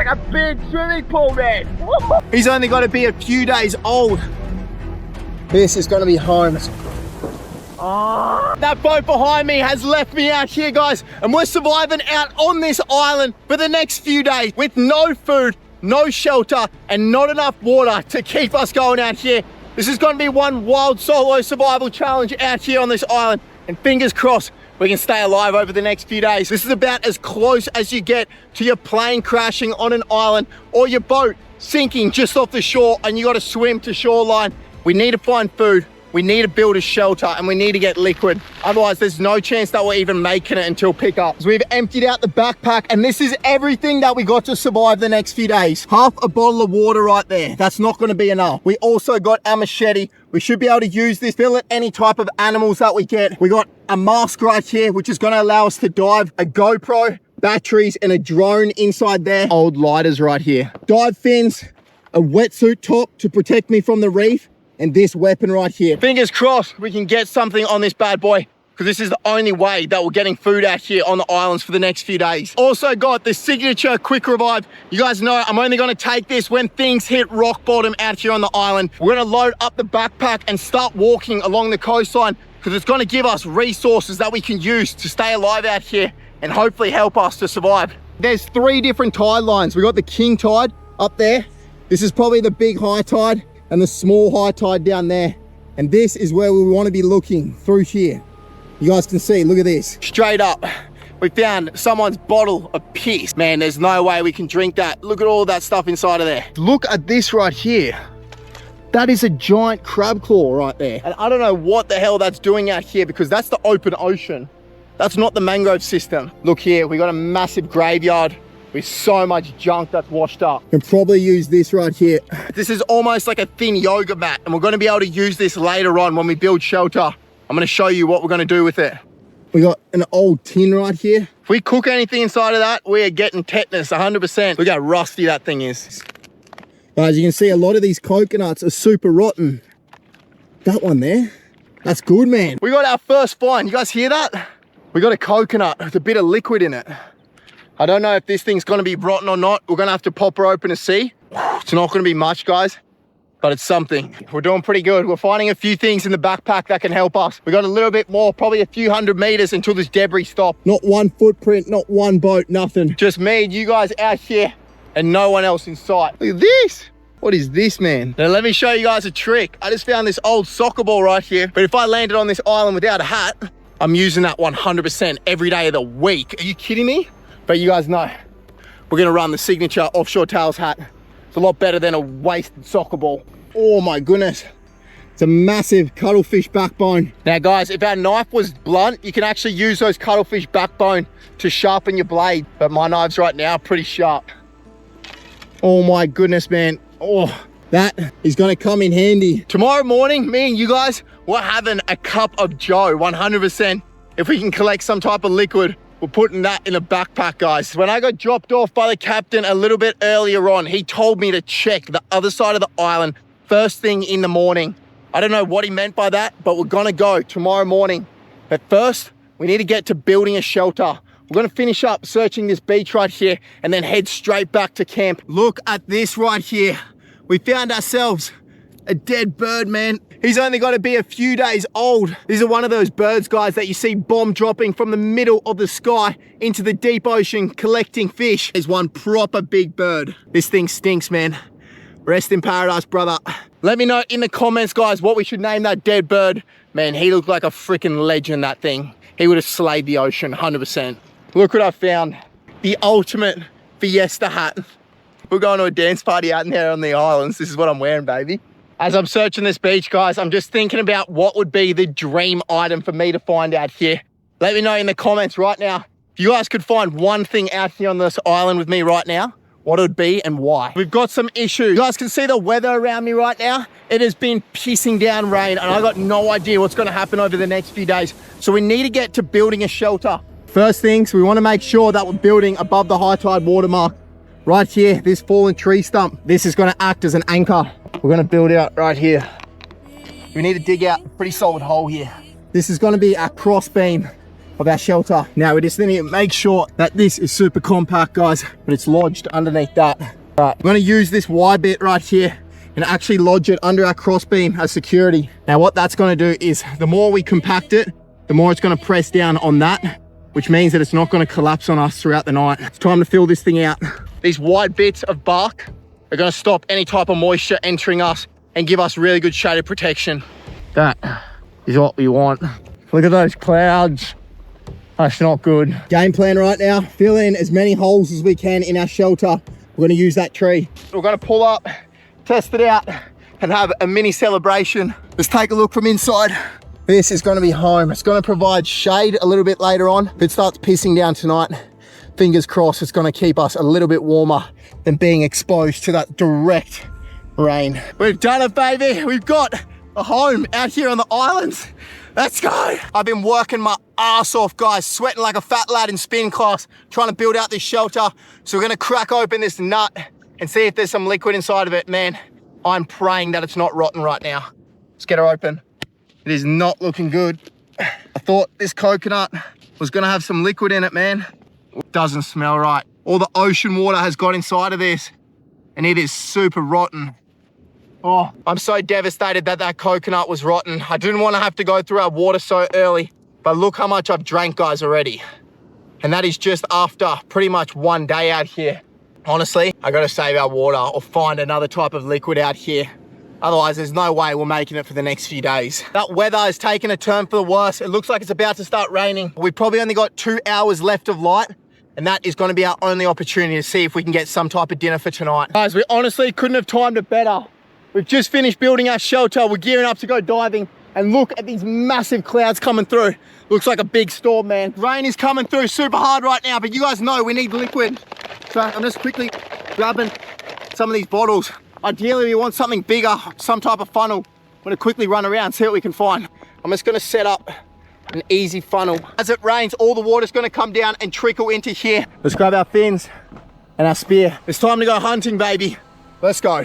like a big swimming pool, man. He's only got to be a few days old. This is going to be home. That boat behind me has left me out here, guys, and we're surviving out on this island for the next few days with no food, no shelter, and not enough water to keep us going out here. This is going to be one wild solo survival challenge out here on this island, and fingers crossed we can stay alive over the next few days. This is about as close as you get to your plane crashing on an island or your boat sinking just off the shore and you got to swim to shoreline. We need to find food. We need to build a shelter and we need to get liquid. Otherwise, there's no chance that we're even making it until pickup. So we've emptied out the backpack and this is everything that we got to survive the next few days. Half a bottle of water right there. That's not going to be enough. We also got a machete. We should be able to use this, fill it any type of animals that we get. We got a mask right here, which is going to allow us to dive, a GoPro, batteries, and a drone inside there. Old lighters right here. Dive fins, a wetsuit top to protect me from the reef, and this weapon right here. Fingers crossed we can get something on this bad boy, because this is the only way that we're getting food out here on the islands for the next few days. Also got the signature quick revive. You guys know I'm only gonna take this when things hit rock bottom out here on the island. We're gonna load up the backpack and start walking along the coastline, because it's gonna give us resources that we can use to stay alive out here and hopefully help us to survive. There's 3 different tide lines. We got the king tide up there. This is probably the big high tide and the small high tide down there. And this is where we want to be looking through here. You guys can see, look at this. Straight up, we found someone's bottle of piss. Man, there's no way we can drink that. Look at all that stuff inside of there. Look at this right here. That is a giant crab claw right there. And I don't know what the hell that's doing out here, because that's the open ocean. That's not the mangrove system. Look here, we got a massive graveyard with so much junk that's washed up. Can probably use this right here. This is almost like a thin yoga mat, and we're gonna be able to use this later on when we build shelter. I'm gonna show you what we're gonna do with it. We got an old tin right here. If we cook anything inside of that, we are getting tetanus 100%. Look how rusty that thing is. Guys, you can see a lot of these coconuts are super rotten. That one there, that's good, man. We got our first find. You guys hear that? We got a coconut with a bit of liquid in it. I don't know if this thing's gonna be rotten or not. We're gonna have to pop her open to see. It's not gonna be much, guys, but it's something. We're doing pretty good. We're finding a few things in the backpack that can help us. We got a little bit more, probably a few hundred meters until this debris stops. Not one footprint, not one boat, nothing. Just me and you guys out here and no one else in sight. Look at this. What is this, man? Now let me show you guys a trick. I just found this old soccer ball right here, but if I landed on this island without a hat, I'm using that 100% every day of the week. Are you kidding me? But you guys know, we're gonna run the signature offshore tails hat. It's a lot better than a wasted soccer ball. Oh my goodness. It's a massive cuttlefish backbone. Now guys, if our knife was blunt, you can actually use those cuttlefish backbone to sharpen your blade. But my knives right now are pretty sharp. Oh my goodness, man. Oh, that is gonna come in handy. Tomorrow morning, me and you guys, we're having a cup of Joe, 100%. If we can collect some type of liquid, we're putting that in a backpack, guys. When I got dropped off by the captain a little bit earlier on, he told me to check the other side of the island first thing in the morning. I don't know what he meant by that, but we're gonna go tomorrow morning. But first, we need to get to building a shelter. We're gonna finish up searching this beach right here and then head straight back to camp. Look at this right here. We found ourselves a dead bird, man. He's only got to be a few days old. These are one of those birds, guys, that you see bomb dropping from the middle of the sky into the deep ocean collecting fish. There's one proper big bird. This thing stinks, man. Rest in paradise, brother. Let me know in the comments, guys, what we should name that dead bird. Man, he looked like a freaking legend, that thing. He would have slayed the ocean, 100%. Look what I found. The ultimate fiesta hat. We're going to a dance party out there on the islands. This is what I'm wearing, baby. As I'm searching this beach, guys, I'm just thinking about what would be the dream item for me to find out here. Let me know in the comments right now. If you guys could find one thing out here on this island with me right now, what it would be and why. We've got some issues. You guys can see the weather around me right now. It has been pissing down rain and I got no idea what's gonna happen over the next few days. So we need to get to building a shelter. First things, we wanna make sure that we're building above the high tide watermark. Right here, this fallen tree stump. This is gonna act as an anchor. We're gonna build out right here. We need to dig out a pretty solid hole here. This is gonna be our cross beam of our shelter. Now we just need to make sure that this is super compact, guys, but it's lodged underneath that. All right, I'm gonna use this Y bit right here and actually lodge it under our crossbeam as security. Now what that's gonna do is the more we compact it, the more it's gonna press down on that, which means that it's not gonna collapse on us throughout the night. It's time to fill this thing out. These wide bits of bark are gonna stop any type of moisture entering us and give us really good shaded protection. That is what we want. Look at those clouds. That's not good. Game plan right now, fill in as many holes as we can in our shelter. We're gonna use that tree. We're gonna pull up, test it out, and have a mini celebration. Let's take a look from inside. This is gonna be home. It's gonna provide shade a little bit later on. If it starts pissing down tonight, fingers crossed it's gonna keep us a little bit warmer than being exposed to that direct rain. We've done it, baby. We've got a home out here on the islands. Let's go. I've been working my ass off, guys, sweating like a fat lad in spin class, trying to build out this shelter. So we're gonna crack open this nut and see if there's some liquid inside of it. Man, I'm praying that it's not rotten right now. Let's get her open. It is not looking good. I thought this coconut was gonna have some liquid in it, man. It doesn't smell right. All the ocean water has got inside of this and it is super rotten. Oh, I'm so devastated that that coconut was rotten. I didn't want to have to go through our water so early, but look how much I've drank, guys, already. And that is just after pretty much one day out here. Honestly, I gotta save our water or find another type of liquid out here. Otherwise, there's no way we're making it for the next few days. That weather has taken a turn for the worse. It looks like it's about to start raining. We've probably only got 2 hours left of light, and that is gonna be our only opportunity to see if we can get some type of dinner for tonight. Guys, we honestly couldn't have timed it better. We've just finished building our shelter. We're gearing up to go diving, and look at these massive clouds coming through. Looks like a big storm, man. Rain is coming through super hard right now, but you guys know we need liquid. So I'm just quickly grabbing some of these bottles. Ideally, we want something bigger, some type of funnel. I'm gonna quickly run around, see what we can find. I'm just gonna set up an easy funnel. As it rains, all the water's gonna come down and trickle into here. Let's grab our fins and our spear. It's time to go hunting, baby. Let's go.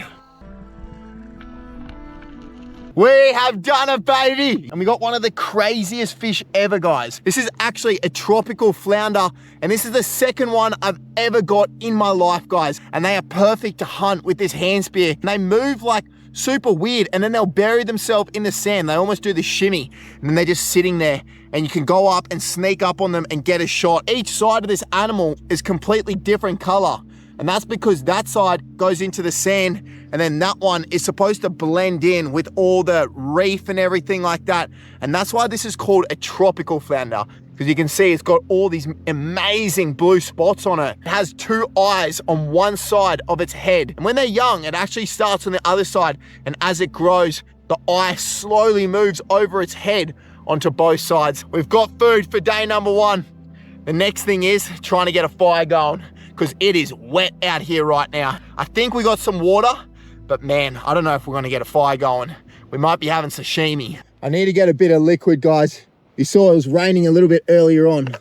We have done it, baby. And we got one of the craziest fish ever, guys. This is actually a tropical flounder, and this is the second one I've ever got in my life, guys. And they are perfect to hunt with this hand spear. And they move like super weird, and then they'll bury themselves in the sand. They almost do the shimmy, and then they're just sitting there, and you can go up and sneak up on them and get a shot. Each side of this animal is completely different color. And that's because that side goes into the sand, and then that one is supposed to blend in with all the reef and everything like that. And that's why this is called a tropical flounder, because you can see it's got all these amazing blue spots on it. It has 2 eyes on one side of its head. And when they're young, it actually starts on the other side. And as it grows, the eye slowly moves over its head onto both sides. We've got food for day number 1. The next thing is trying to get a fire going, because it is wet out here right now. I think we got some water, but man, I don't know if we're gonna get a fire going. We might be having sashimi. I need to get a bit of liquid, guys. You saw it was raining a little bit earlier on.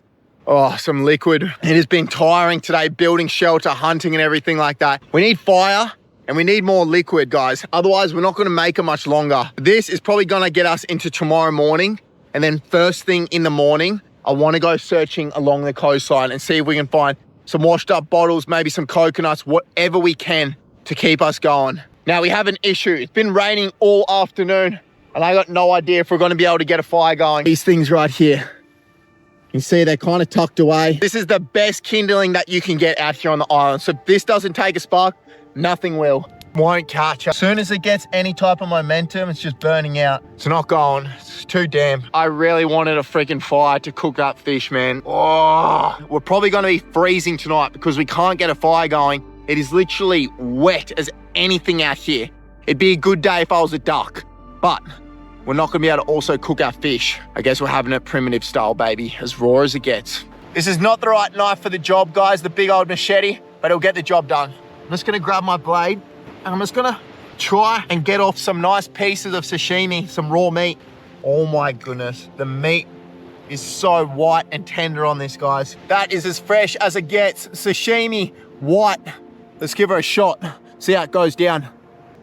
Oh, some liquid. It has been tiring today, building shelter, hunting and everything like that. We need fire and we need more liquid, guys. Otherwise, we're not gonna make it much longer. This is probably gonna get us into tomorrow morning, and then first thing in the morning, I wanna go searching along the coastline and see if we can find some washed up bottles, maybe some coconuts, whatever we can to keep us going. Now we have an issue. It's been raining all afternoon, and I got no idea if we're gonna be able to get a fire going. These things right here, you see they're kind of tucked away. This is the best kindling that you can get out here on the island. So if this doesn't take a spark, nothing will. Won't catch. As soon as it gets any type of momentum, it's just burning out. It's not going. It's too damp. I really wanted a freaking fire to cook up fish, man. Oh, we're probably going to be freezing tonight because we can't get a fire going. It is literally wet as anything out here. It'd be a good day if I was a duck, but we're not going to be able to also cook our fish. I guess we're having it primitive style, baby, as raw as it gets. This is not the right knife for the job, guys, the big old machete, but it'll get the job done. I'm just going to grab my blade. And I'm just gonna try and get off some nice pieces of sashimi, some raw meat. Oh my goodness, the meat is so white and tender on this, guys. That is as fresh as it gets. Sashimi, white. Let's give her a shot. See how it goes down.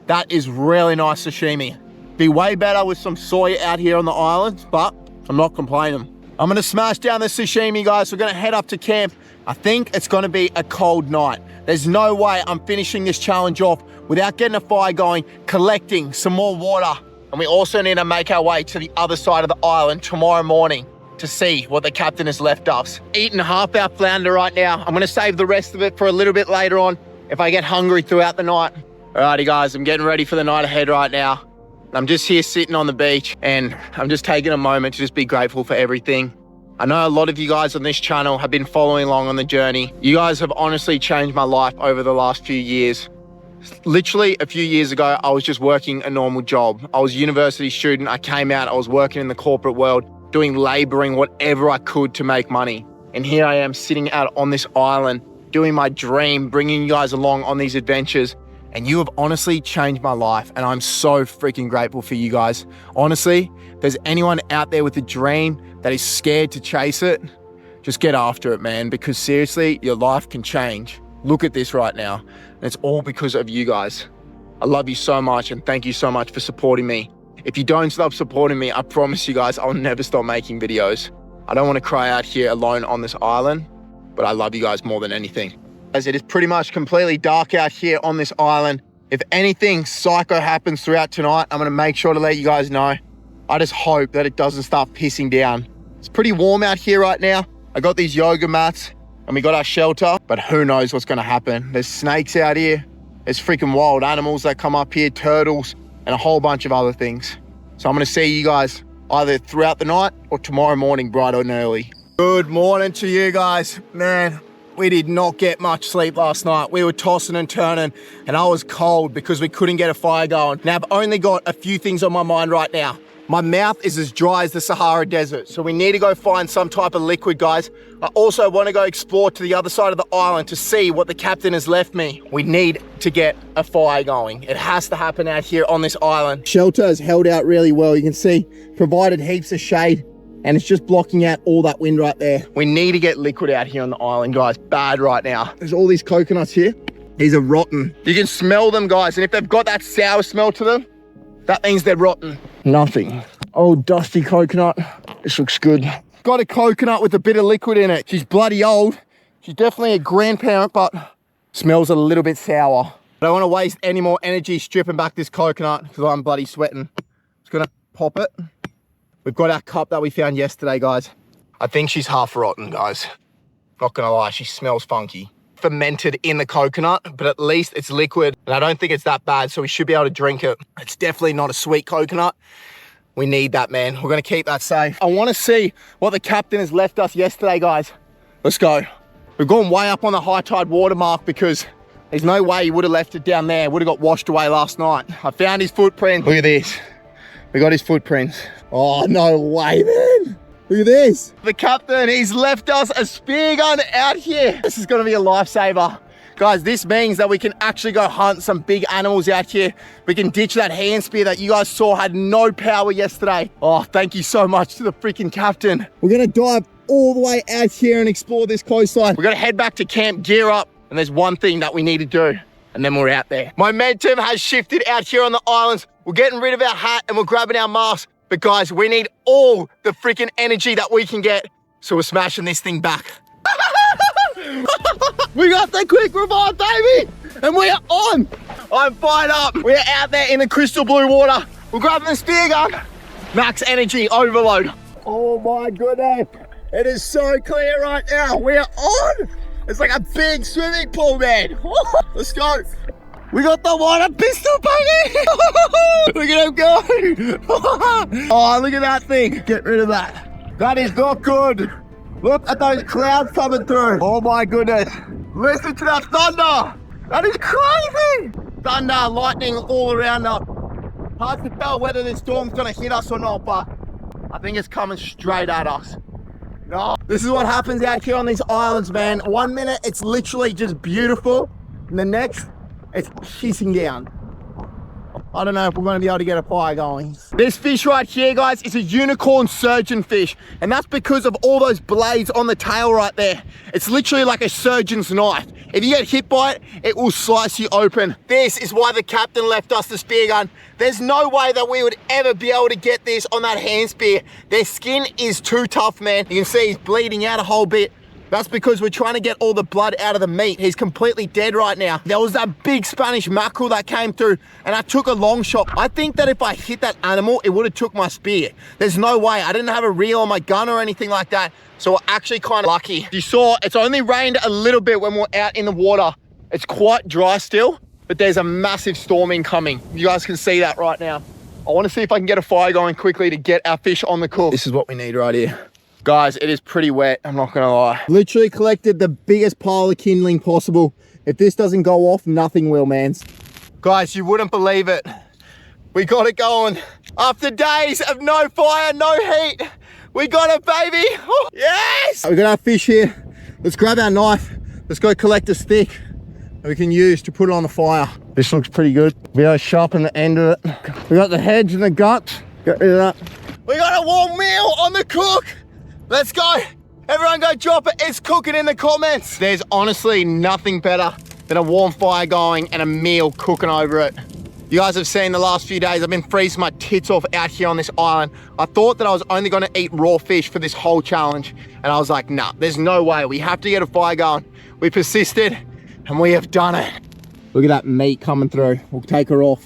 That is really nice sashimi. Be way better with some soy out here on the island, but I'm not complaining. I'm gonna smash down the sashimi, guys. We're gonna head up to camp. I think it's gonna be a cold night. There's no way I'm finishing this challenge off without getting a fire going, collecting some more water. And we also need to make our way to the other side of the island tomorrow morning to see what the captain has left us. Eating half our flounder right now. I'm gonna save the rest of it for a little bit later on if I get hungry throughout the night. Alrighty guys, I'm getting ready for the night ahead right now. I'm just here sitting on the beach and I'm just taking a moment to just be grateful for everything. I know a lot of you guys on this channel have been following along on the journey. You guys have honestly changed my life over the last few years. Literally a few years ago, I was just working a normal job. I was a university student. I came out, I was working in the corporate world, doing laboring, whatever I could to make money. And here I am sitting out on this island, doing my dream, bringing you guys along on these adventures. And you have honestly changed my life. And I'm so freaking grateful for you guys. Honestly, if there's anyone out there with a dream that is scared to chase it, just get after it, man. Because seriously, your life can change. Look at this right now. And it's all because of you guys. I love you so much and thank you so much for supporting me. If you don't stop supporting me, I promise you guys, I'll never stop making videos. I don't want to cry out here alone on this island, but I love you guys more than anything. As it is pretty much completely dark out here on this island. If anything psycho happens throughout tonight, I'm going to make sure to let you guys know. I just hope that it doesn't start pissing down. It's pretty warm out here right now. I got these yoga mats and we got our shelter, but who knows what's going to happen. There's snakes out here. There's freaking wild animals that come up here, turtles, and a whole bunch of other things. So I'm going to see you guys either throughout the night or tomorrow morning bright and early. Good morning to you guys. Man, we did not get much sleep last night. We were tossing and turning and I was cold because we couldn't get a fire going. Now I've only got a few things on my mind right now. My mouth is as dry as the Sahara Desert, so we need to go find some type of liquid, guys. I also want to go explore to the other side of the island to see what the captain has left me. We need to get a fire going. It has to happen out here on this island. Shelter has held out really well. You can see, provided heaps of shade, and it's just blocking out all that wind right there. We need to get liquid out here on the island, guys. Bad right now. There's all these coconuts here. These are rotten. You can smell them, guys, and if they've got that sour smell to them, that means they're rotten. Nothing. Old dusty coconut. This looks good. Got a coconut with a bit of liquid in it. She's bloody old. She's definitely a grandparent, but smells a little bit sour. I don't want to waste any more energy stripping back this coconut because I'm bloody sweating. Just gonna pop it. We've got our cup that we found yesterday, guys. I think she's half rotten, guys. Not gonna lie, she smells funky. Fermented in the coconut, but at least it's liquid and I don't think it's that bad, so we should be able to drink it. It's definitely not a sweet coconut. We need that, man. We're gonna keep that safe. I wanna see what the captain has left us yesterday, guys. Let's go. We've gone way up on the high tide watermark because there's no way he would have left it down there. It would have got washed away last night. I found his footprint. Look at this. We got his footprints. Oh, no way, man. Look at this. The captain, he's left us a spear gun out here. This is gonna be a lifesaver. Guys, this means that we can actually go hunt some big animals out here. We can ditch that hand spear that you guys saw had no power yesterday. Oh, thank you so much to the freaking captain. We're gonna dive all the way out here and explore this coastline. We're gonna head back to camp, gear up, and there's one thing that we need to do, and then we're out there. Momentum has shifted out here on the islands. We're getting rid of our hat and we're grabbing our mask. But guys, we need all the freaking energy that we can get. So we're smashing this thing back. We got the quick revive, baby. And we are on. I'm fired up. We're out there in the crystal blue water. We're grabbing the spear gun. Max energy overload. Oh my goodness. It is so clear right now. We are on. It's like a big swimming pool, man. Let's go. We got the water pistol, baby! Look at him go! Oh, look at that thing. Get rid of that. That is not good. Look at those clouds coming through. Oh my goodness. Listen to that thunder. That is crazy. Thunder, lightning all around us. Hard to tell whether this storm's gonna hit us or not, but I think it's coming straight at us. No. This is what happens out here on these islands, man. 1 minute, it's literally just beautiful. And the next, it's pissing down. I don't know if we're going to be able to get a fire going. This fish right here, guys, is a unicorn surgeon fish. And that's because of all those blades on the tail right there. It's literally like a surgeon's knife. If you get hit by it, it will slice you open. This is why the captain left us the spear gun. There's no way that we would ever be able to get this on that hand spear. Their skin is too tough, man. You can see he's bleeding out a whole bit. That's because we're trying to get all the blood out of the meat. He's completely dead right now. There was that big Spanish mackerel that came through and I took a long shot. I think that if I hit that animal, it would have took my spear. There's no way. I didn't have a reel on my gun or anything like that. So we're actually kind of lucky. You saw it's only rained a little bit when we're out in the water. It's quite dry still, but there's a massive storm incoming. You guys can see that right now. I want to see if I can get a fire going quickly to get our fish on the cook. This is what we need right here. Guys, it is pretty wet, I'm not gonna lie. Literally collected the biggest pile of kindling possible. If this doesn't go off, nothing will, man. Guys, you wouldn't believe it. We got it going. After days of no fire, no heat, we got it, baby. Oh, yes! We got our fish here. Let's grab our knife. Let's go collect a stick that we can use to put it on the fire. This looks pretty good. We gotta sharpen the end of it. We got the heads and the guts. Get rid of that. We got a warm meal on the cook. Let's go. Everyone go drop it. It's cooking in the comments. There's honestly nothing better than a warm fire going and a meal cooking over it. You guys have seen the last few days, I've been freezing my tits off out here on this island. I thought that I was only gonna eat raw fish for this whole challenge. And I was like, nah, there's no way. We have to get a fire going. We persisted and we have done it. Look at that meat coming through. We'll take her off.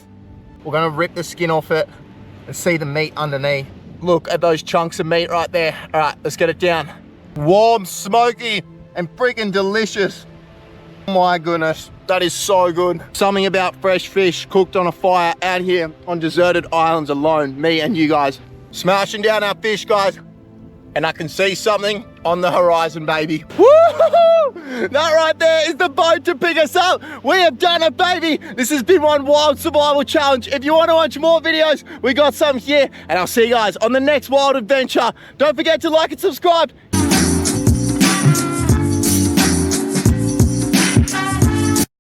We're gonna rip the skin off it and see the meat underneath. Look at those chunks of meat right there. All right, let's get it down. Warm, smoky, and freaking delicious. Oh my goodness, that is so good. Something about fresh fish cooked on a fire out here on deserted islands alone. Me and you guys. Smashing down our fish, guys. And I can see something on the horizon, baby. Woo-hoo-hoo! That right there is the boat to pick us up. We have done it, baby. This has been one wild survival challenge. If you want to watch more videos, we got some here. And I'll see you guys on the next wild adventure. Don't forget to like and subscribe.